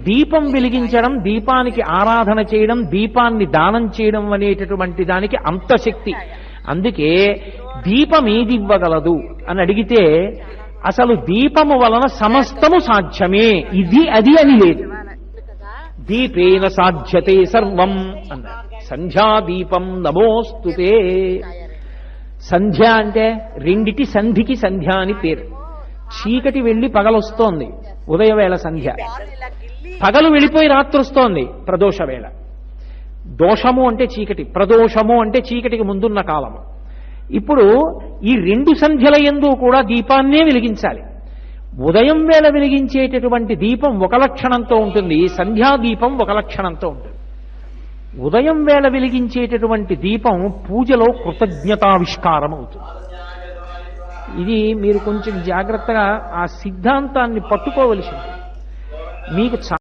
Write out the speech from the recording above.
దీపం వెలిగించడం, దీపానికి ఆరాధన చేయడం, దీపాన్ని దానం చేయడం అనేటటువంటి దానికి అంత శక్తి. అందుకే దీపం ఏది ఇవ్వగలదు అని అడిగితే అసలు దీపము వలన సమస్తము సాధ్యమే, ఇది అది అని లేదు. దీపేన సాధ్యతే సర్వం అన్నారు. సంధ్యాదీపం నమోస్తుతే. సంధ్య అంటే రెండిటి సంధికి సంధ్య అని పేరు. చీకటి వెళ్లి పగలొస్తోంది, ఉదయవేళ సంధ్య. పగలు వెళ్ళిపోయి రాత్రి వస్తోంది, ప్రదోష వేళ. దోషము అంటే చీకటి, ప్రదోషము అంటే చీకటికి ముందున్న కాలము. ఇప్పుడు ఈ రెండు సంధ్యల యందు కూడా దీపాన్నే వెలిగించాలి. ఉదయం వేళ వెలిగించేటటువంటి దీపం ఒక లక్షణంతో ఉంటుంది, సంధ్యాదీపం ఒక లక్షణంతో ఉంటుంది. ఉదయం వేళ వెలిగించేటటువంటి దీపం పూజలో కృతజ్ఞతావిష్కారం అవుతుంది. ఇది మీరు కొంచెం జాగ్రత్తగా ఆ సిద్ధాంతాన్ని పట్టుకోవలసి ఉంటుంది. మీకు